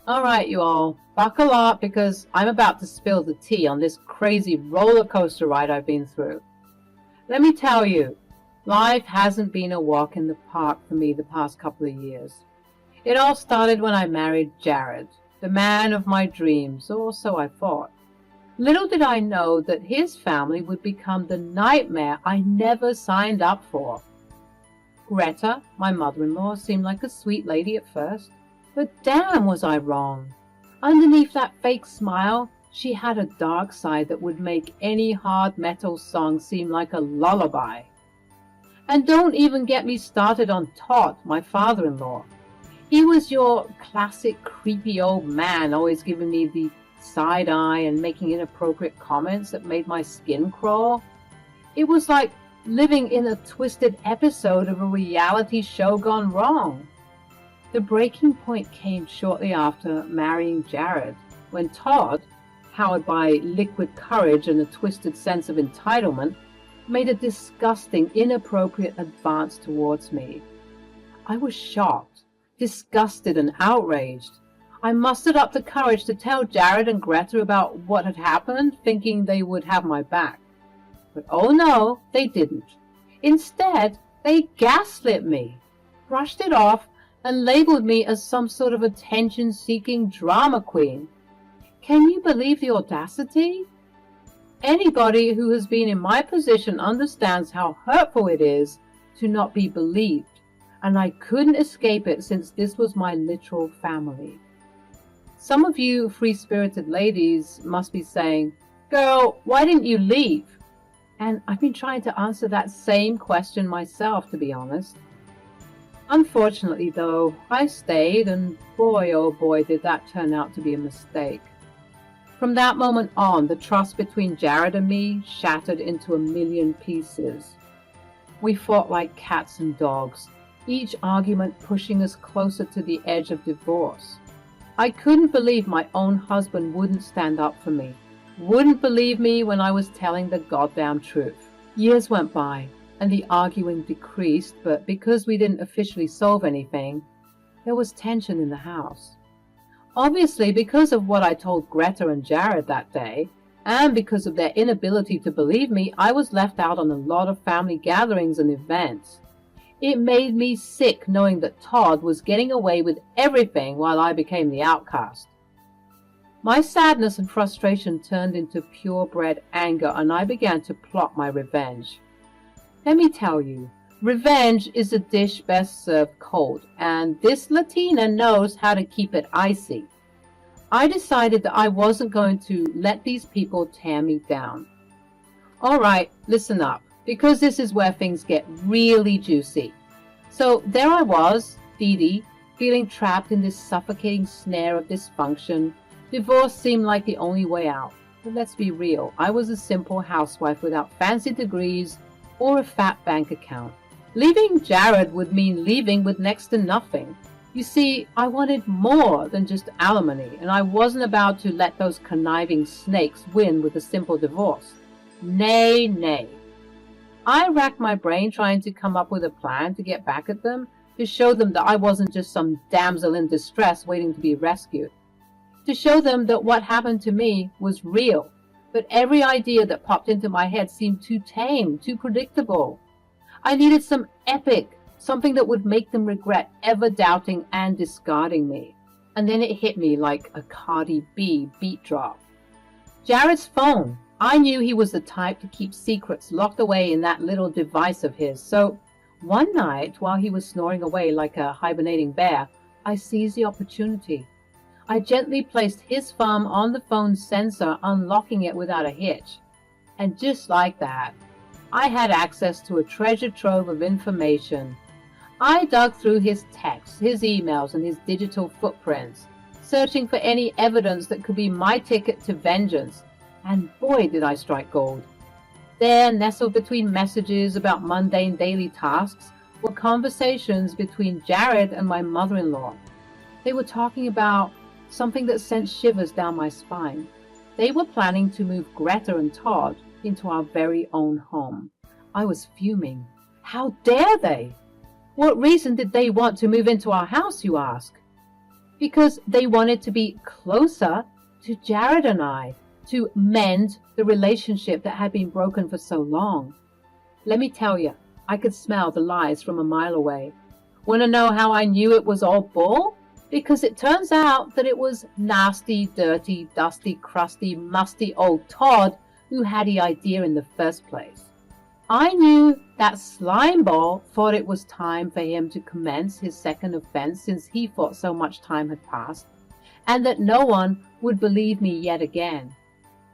All right, you all, buckle up because I'm about to spill the tea on this crazy roller coaster ride I've been through. Let me tell you, life hasn't been a walk in the park for me the past couple of years. It all started when I married Jared, the man of my dreams, or so I thought. Little did I know that his family would become the nightmare I never signed up for. Greta, my mother-in-law, seemed like a sweet lady at first, but damn was I wrong. Underneath that fake smile, she had a dark side that would make any hard metal song seem like a lullaby. And don't even get me started on Todd, my father-in-law. He was your classic creepy old man, always giving me the side eye and making inappropriate comments that made my skin crawl. It was like living in a twisted episode of a reality show gone wrong. The breaking point came shortly after marrying Jared, when Todd, powered by liquid courage and a twisted sense of entitlement, made a disgusting, inappropriate advance towards me. I was shocked, disgusted, and outraged. I mustered up the courage to tell Jared and Greta about what had happened, thinking they would have my back. But oh no, they didn't. Instead, they gaslit me, brushed it off, and labeled me as some sort of attention-seeking drama queen. Can you believe the audacity? Anybody who has been in my position understands how hurtful it is to not be believed, and I couldn't escape it since this was my literal family. Some of you free-spirited ladies must be saying, "Girl, why didn't you leave?" And I've been trying to answer that same question myself, to be honest. Unfortunately, though, I stayed, and boy, oh boy, did that turn out to be a mistake. From that moment on, the trust between Jared and me shattered into a million pieces. We fought like cats and dogs, each argument pushing us closer to the edge of divorce. I couldn't believe my own husband wouldn't stand up for me, wouldn't believe me when I was telling the goddamn truth. Years went by, and the arguing decreased, but because we didn't officially solve anything, there was tension in the house. Obviously, because of what I told Greta and Jared that day, and because of their inability to believe me, I was left out on a lot of family gatherings and events. It made me sick knowing that Todd was getting away with everything while I became the outcast. My sadness and frustration turned into purebred anger, and I began to plot my revenge. Let me tell you, revenge is a dish best served cold, and this Latina knows how to keep it icy. I decided that I wasn't going to let these people tear me down. All right, listen up, because this is where things get really juicy. So there I was, Dee Dee, feeling trapped in this suffocating snare of dysfunction. Divorce seemed like the only way out. But let's be real, I was a simple housewife without fancy degrees or a fat bank account. Leaving Jared would mean leaving with next to nothing. You see, I wanted more than just alimony, and I wasn't about to let those conniving snakes win with a simple divorce. Nay, nay. I racked my brain trying to come up with a plan to get back at them, to show them that I wasn't just some damsel in distress waiting to be rescued. To show them that what happened to me was real, but every idea that popped into my head seemed too tame, too predictable. I needed some epic, something that would make them regret ever doubting and discarding me. And then it hit me like a Cardi B beat drop. Jared's phone. I knew he was the type to keep secrets locked away in that little device of his. So one night, while he was snoring away like a hibernating bear, I seized the opportunity. I gently placed his thumb on the phone's sensor, unlocking it without a hitch. And just like that, I had access to a treasure trove of information. I dug through his texts, his emails, and his digital footprints, searching for any evidence that could be my ticket to vengeance. And boy, did I strike gold. There, nestled between messages about mundane daily tasks, were conversations between Jared and my mother-in-law. They were talking about something that sent shivers down my spine. They were planning to move Greta and Todd into our very own home. I was fuming. How dare they? What reason did they want to move into our house, you ask? because they wanted to be closer to Jared and I, to mend the relationship that had been broken for so long. Let me tell you, I could smell the lies from a mile away. Want to know how I knew it was all bull? Because it turns out that it was nasty, dirty, dusty, crusty, musty old Todd who had the idea in the first place. I knew that Slimeball thought it was time for him to commence his second offense since he thought so much time had passed, and that no one would believe me yet again.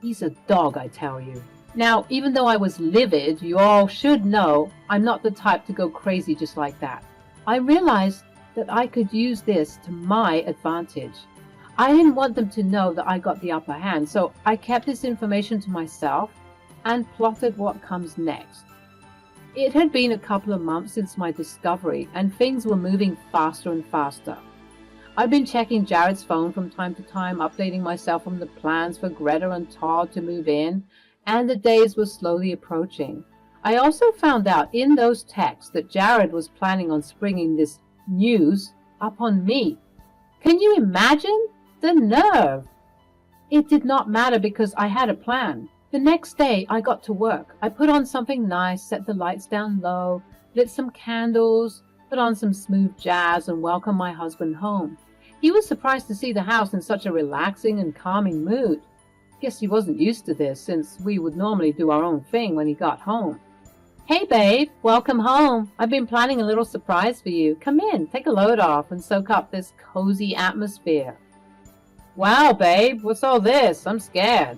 He's a dog, I tell you. Now, even though I was livid, you all should know I'm not the type to go crazy just like that. I realized that I could use this to my advantage. I didn't want them to know that I got the upper hand, so I kept this information to myself and plotted what comes next. It had been a couple of months since my discovery, and things were moving faster and faster. I'd been checking Jared's phone from time to time, updating myself on the plans for Greta and Todd to move in, and the days were slowly approaching. I also found out in those texts that Jared was planning on springing this news up on me. Can you imagine? The nerve! It did not matter because I had a plan. The next day I got to work. I put on something nice, set the lights down low, lit some candles, put on some smooth jazz, and welcomed my husband home. He was surprised to see the house in such a relaxing and calming mood. Guess he wasn't used to this, since we would normally do our own thing when he got home. Hey babe, welcome home. I've been planning a little surprise for you. Come in, take a load off, and soak up this cozy atmosphere. Wow, babe, what's all this? I'm scared.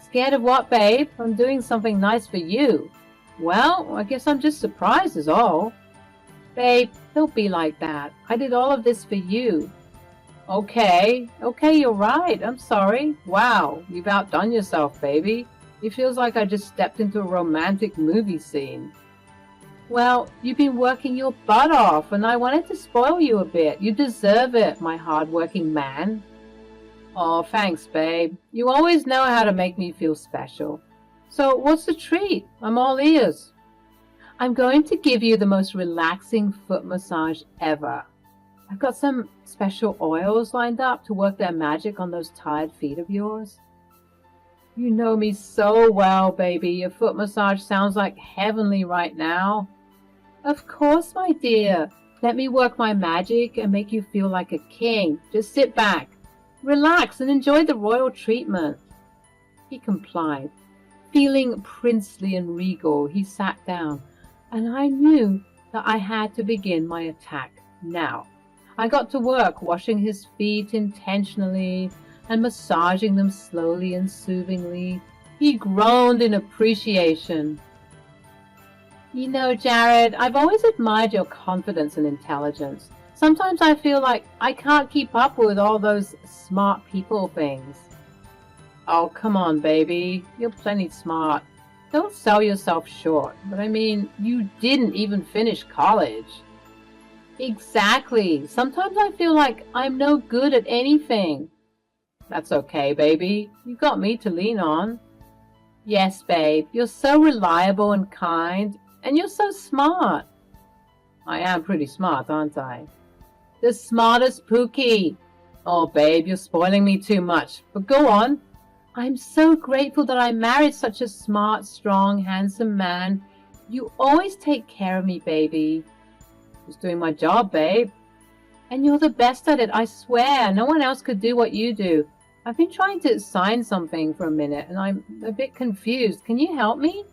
Scared of what, babe? I'm doing something nice for you. Well, I guess I'm just surprised is all. Babe, don't be like that. I did all of this for you. Okay, you're right. I'm sorry. Wow, you've outdone yourself, baby. It feels like I just stepped into a romantic movie scene. Well, you've been working your butt off, and I wanted to spoil you a bit. You deserve it, my hard-working man. Oh, thanks, babe. You always know how to make me feel special. So, what's the treat? I'm all ears. I'm going to give you the most relaxing foot massage ever. I've got some special oils lined up to work their magic on those tired feet of yours. You know me so well, baby. Your foot massage sounds like heavenly right now. Of course, my dear. Let me work my magic and make you feel like a king. Just sit back, relax, and enjoy the royal treatment. He complied. Feeling princely and regal, he sat down, and I knew that I had to begin my attack now. I got to work washing his feet intentionally and massaging them slowly and soothingly. He groaned in appreciation. You know, Jared, I've always admired your confidence and intelligence. Sometimes I feel like I can't keep up with all those smart people things. Oh, come on, baby. You're plenty smart. Don't sell yourself short. But I mean, you didn't even finish college. Exactly. Sometimes I feel like I'm no good at anything. That's okay, baby. You got me to lean on. Yes, babe. You're so reliable and kind, and you're so smart. I am pretty smart, aren't I? The smartest Pookie. Oh, babe, you're spoiling me too much. But go on. I'm so grateful that I married such a smart, strong, handsome man. You always take care of me, baby. Just doing my job, babe. And you're the best at it, I swear. No one else could do what you do. I've been trying to sign something for a minute, and I'm a bit confused. Can you help me?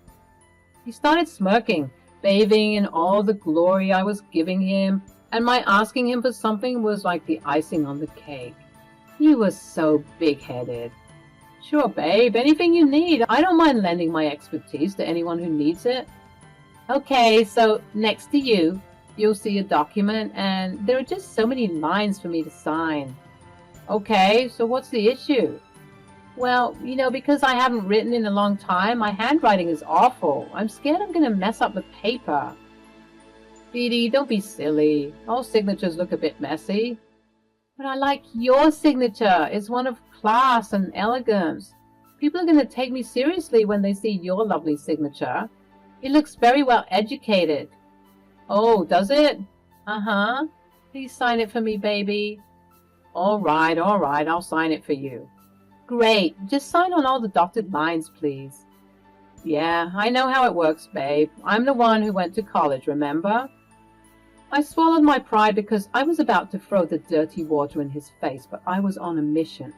He started smirking, bathing in all the glory I was giving him, and my asking him for something was like the icing on the cake. He was so big-headed. Sure, babe, anything you need. I don't mind lending my expertise to anyone who needs it. Okay, so next to you, you'll see a document, and there are just so many lines for me to sign. Okay, so what's the issue? Well, you know, because I haven't written in a long time, my handwriting is awful. I'm scared I'm going to mess up the paper. Dee, don't be silly. All signatures look a bit messy. But I like your signature. It's one of class and elegance. People are going to take me seriously when they see your lovely signature. It looks very well educated. Oh, does it? Uh-huh. Please sign it for me, baby. All right, I'll sign it for you. Great, just sign on all the dotted lines, please. Yeah, I know how it works, babe. I'm the one who went to college, remember? I swallowed my pride because I was about to throw the dirty water in his face, but I was on a mission.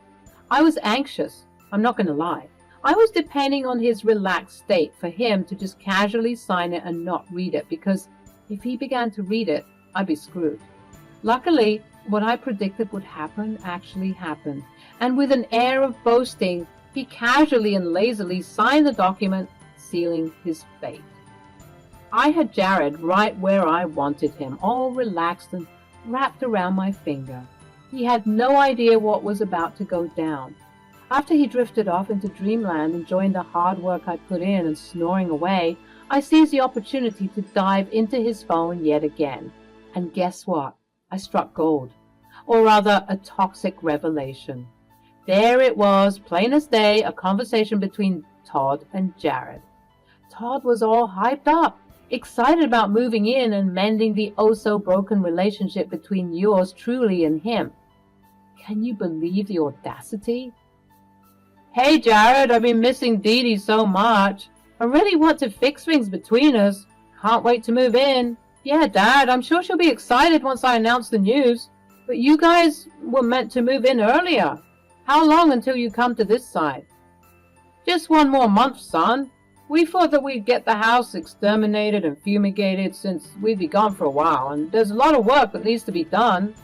I was anxious, I'm not going to lie. I was depending on his relaxed state for him to just casually sign it and not read it, because if he began to read it, I'd be screwed. Luckily, what I predicted would happen actually happened, and with an air of boasting, he casually and lazily signed the document, sealing his fate. I had Jared right where I wanted him, all relaxed and wrapped around my finger. He had no idea what was about to go down. After he drifted off into dreamland, enjoying the hard work I put in and snoring away, I seized the opportunity to dive into his phone yet again. And guess what? I struck gold. Or rather, a toxic revelation. There it was, plain as day, a conversation between Todd and Jared. Todd was all hyped up, excited about moving in and mending the oh-so-broken relationship between yours truly and him. Can you believe the audacity? Hey, Jared, I've been missing Dee Dee so much. I really want to fix things between us. Can't wait to move in. Yeah, Dad, I'm sure she'll be excited once I announce the news. But you guys were meant to move in earlier. How long until you come to this side? Just 1 more month, son. We thought that we'd get the house exterminated and fumigated since we'd be gone for a while, and there's a lot of work that needs to be done.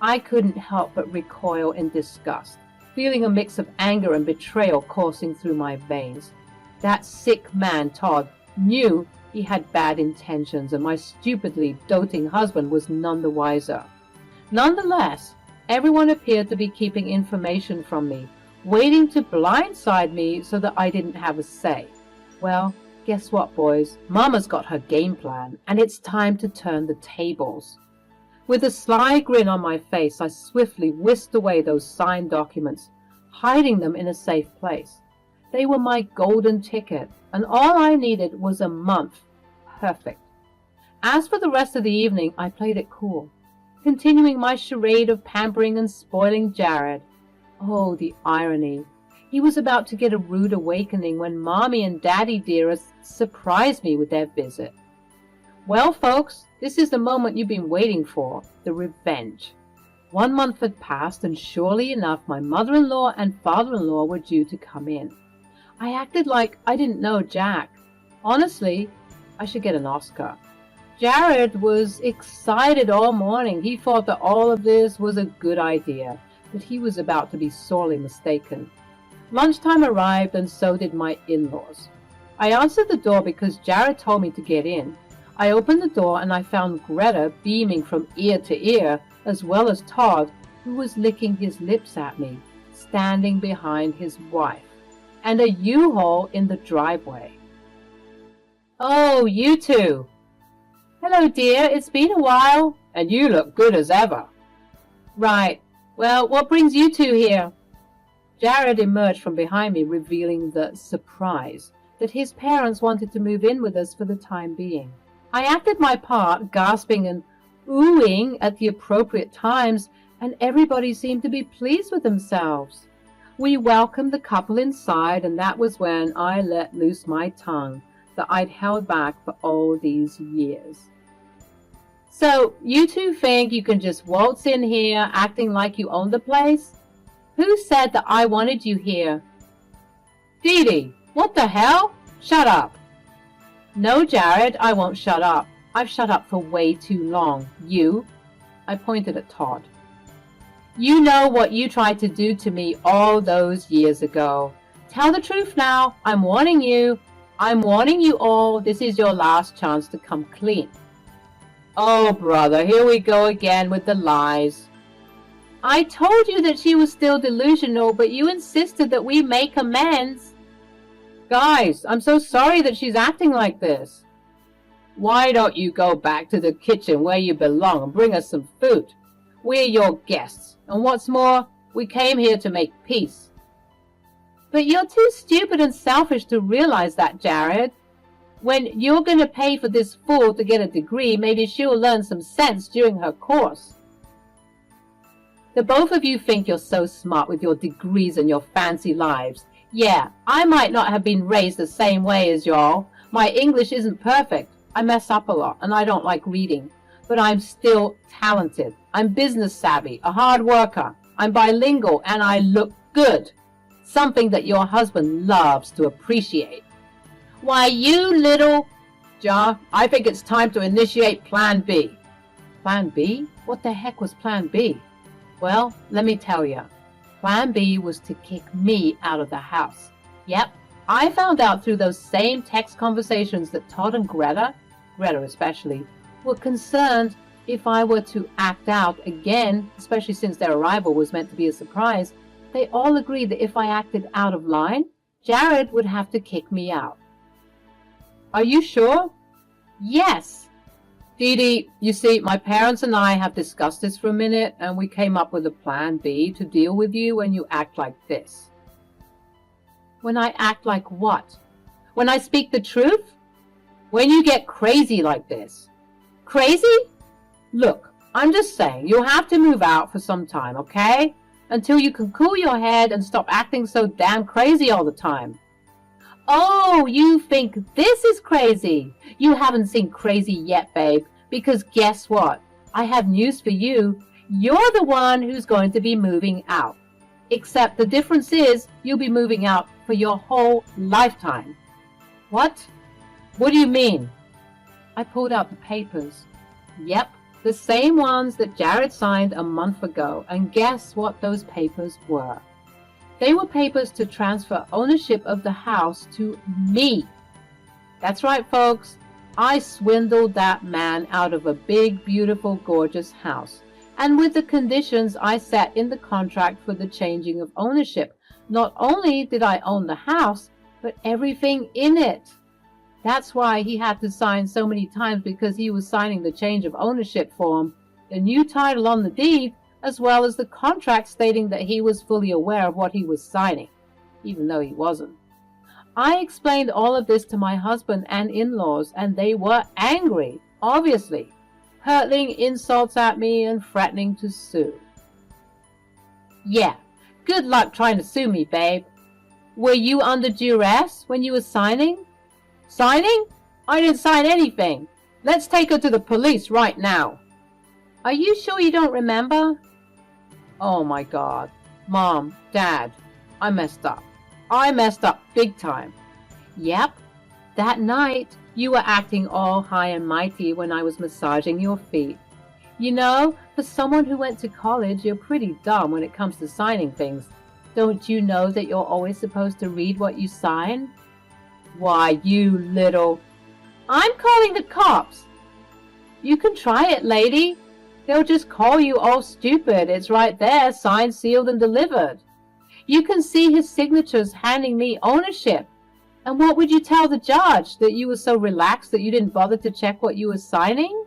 I couldn't help but recoil in disgust, feeling a mix of anger and betrayal coursing through my veins. That sick man, Todd, knew he had bad intentions, and my stupidly doting husband was none the wiser. Nonetheless, everyone appeared to be keeping information from me, waiting to blindside me so that I didn't have a say. Well, guess what, boys? Mama's got her game plan, and it's time to turn the tables. With a sly grin on my face, I swiftly whisked away those signed documents, hiding them in a safe place. They were my golden ticket, and all I needed was a month. Perfect. As for the rest of the evening, I played it cool, continuing my charade of pampering and spoiling Jared. Oh, the irony. He was about to get a rude awakening when Mommy and Daddy Dearest surprised me with their visit. Well, folks, this is the moment you've been waiting for, the revenge. 1 month had passed, and surely enough, my mother-in-law and father-in-law were due to come in. I acted like I didn't know Jack. Honestly, I should get an Oscar. Jared was excited all morning. He thought that all of this was a good idea, but he was about to be sorely mistaken. Lunchtime arrived, and so did my in-laws. I answered the door because Jared told me to get in. I opened the door, and I found Greta beaming from ear to ear, as well as Todd, who was licking his lips at me, standing behind his wife, and a U-Haul in the driveway. Oh, you two! Hello, dear, it's been a while, and you look good as ever. Right. Well, what brings you two here? Jared emerged from behind me, revealing the surprise that his parents wanted to move in with us for the time being. I acted my part, gasping and oohing at the appropriate times, and everybody seemed to be pleased with themselves. We welcomed the couple inside, and that was when I let loose my tongue that I'd held back for all these years. So, you two think you can just waltz in here acting like you own the place? Who said that I wanted you here? Dee Dee, what the hell? Shut up. No, Jared, I won't shut up. I've shut up for way too long. You? I pointed at Todd. You know what you tried to do to me all those years ago. Tell the truth now. I'm warning you. I'm warning you all. This is your last chance to come clean. Oh, brother, here we go again with the lies. I told you that she was still delusional, but you insisted that we make amends. Guys, I'm so sorry that she's acting like this. Why don't you go back to the kitchen where you belong and bring us some food? We're your guests, and what's more, we came here to make peace. But you're too stupid and selfish to realize that, Jared. When you're going to pay for this fool to get a degree, maybe she'll learn some sense during her course. The both of you think you're so smart with your degrees and your fancy lives. Yeah, I might not have been raised the same way as y'all. My English isn't perfect. I mess up a lot, and I don't like reading. But I'm still talented. I'm business savvy, a hard worker. I'm bilingual, and I look good. Something that your husband loves to appreciate. Why, you little... Ja, I think it's time to initiate Plan B. Plan B? What the heck was Plan B? Well, let me tell you. Plan B was to kick me out of the house. Yep, I found out through those same text conversations that Todd and Greta especially, were concerned if I were to act out again, especially since their arrival was meant to be a surprise. They all agreed that if I acted out of line, Jared would have to kick me out. Are you sure? Yes. Dee Dee, you see, my parents and I have discussed this for a minute, and we came up with a plan B to deal with you when you act like this. When I act like what? When I speak the truth? When you get crazy like this. Crazy? Look, I'm just saying, you'll have to move out for some time, okay? Until you can cool your head and stop acting so damn crazy all the time. Oh, you think this is crazy? You haven't seen crazy yet, babe, because guess what? I have news for you. You're the one who's going to be moving out. Except the difference is you'll be moving out for your whole lifetime. What? What do you mean? I pulled out the papers. Yep, the same ones that Jared signed a month ago, and guess what those papers were? They were papers to transfer ownership of the house to me. That's right, folks. I swindled that man out of a big, beautiful, gorgeous house. And with the conditions I set in the contract for the changing of ownership, not only did I own the house, but everything in it. That's why he had to sign so many times, because he was signing the change of ownership form, the new title on the deed, as well as the contract stating that he was fully aware of what he was signing, even though he wasn't. I explained all of this to my husband and in-laws, and they were angry, obviously, hurling insults at me and threatening to sue. Yeah, good luck trying to sue me, babe. Were you under duress when you were signing? Signing? I didn't sign anything. Let's take her to the police right now. Are you sure you don't remember? Oh my God. Mom, Dad, I messed up. I messed up big time. Yep, that night you were acting all high and mighty when I was massaging your feet. You know, for someone who went to college, you're pretty dumb when it comes to signing things. Don't you know that you're always supposed to read what you sign? Why, you little... I'm calling the cops. You can try it, lady. They'll just call you all stupid. It's right there, signed, sealed, and delivered. You can see his signatures handing me ownership. And what would you tell the judge? That you were so relaxed that you didn't bother to check what you were signing?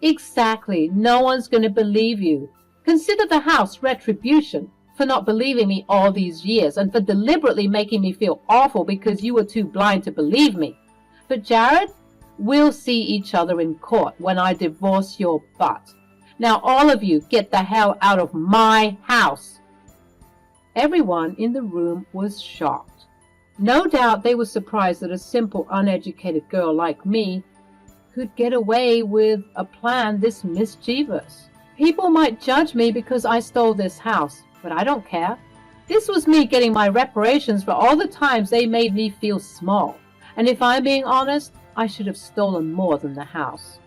Exactly. No one's going to believe you. Consider the house retribution for not believing me all these years and for deliberately making me feel awful because you were too blind to believe me. But Jared, we'll see each other in court when I divorce your butt. Now all of you get the hell out of my house. Everyone in the room was shocked. No doubt they were surprised that a simple, uneducated girl like me could get away with a plan this mischievous. People might judge me because I stole this house, but I don't care. This was me getting my reparations for all the times they made me feel small. And if I'm being honest, I should have stolen more than the house.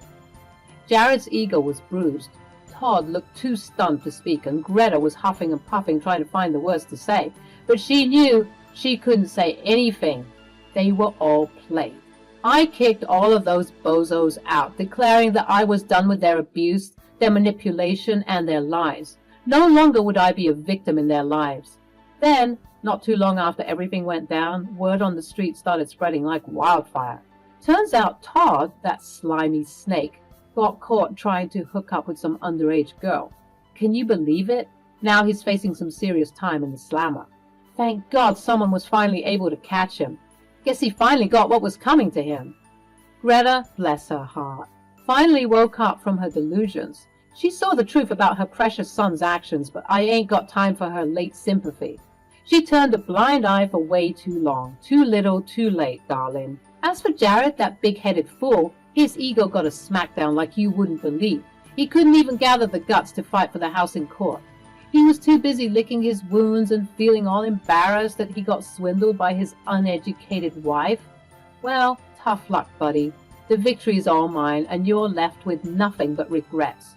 Jared's ego was bruised. Todd looked too stunned to speak, and Greta was huffing and puffing trying to find the words to say. But she knew she couldn't say anything. They were all played. I kicked all of those bozos out, declaring that I was done with their abuse, their manipulation, and their lies. No longer would I be a victim in their lives. Then, not too long after everything went down, word on the street started spreading like wildfire. Turns out Todd, that slimy snake, got caught trying to hook up with some underage girl. Can you believe it? Now he's facing some serious time in the slammer. Thank God someone was finally able to catch him. Guess he finally got what was coming to him. Greta, bless her heart, finally woke up from her delusions. She saw the truth about her precious son's actions, but I ain't got time for her late sympathy. She turned a blind eye for way too long. Too little, too late, darling. As for Jared, that big-headed fool, his ego got a smackdown like you wouldn't believe. He couldn't even gather the guts to fight for the house in court. He was too busy licking his wounds and feeling all embarrassed that he got swindled by his uneducated wife. Well, tough luck, buddy. The victory's all mine, and you're left with nothing but regrets.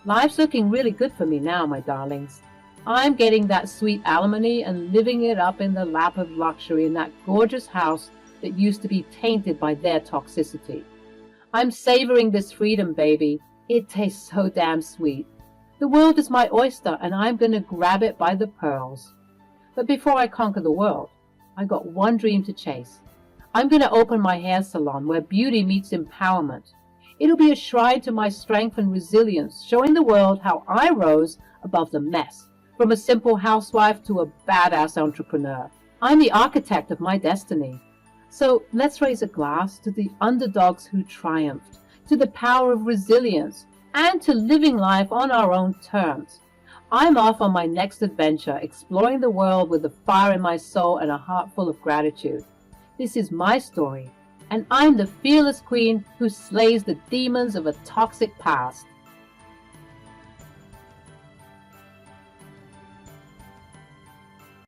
Life's looking really good for me now, my darlings. I'm getting that sweet alimony and living it up in the lap of luxury in that gorgeous house that used to be tainted by their toxicity. I'm savoring this freedom, baby. It tastes so damn sweet. The world is my oyster, and I'm going to grab it by the pearls. But before I conquer the world, I got one dream to chase. I'm going to open my hair salon where beauty meets empowerment. It'll be a shrine to my strength and resilience, showing the world how I rose above the mess, from a simple housewife to a badass entrepreneur. I'm the architect of my destiny. So let's raise a glass to the underdogs who triumphed, to the power of resilience, and to living life on our own terms. I'm off on my next adventure, exploring the world with a fire in my soul and a heart full of gratitude. This is my story, and I'm the fearless queen who slays the demons of a toxic past.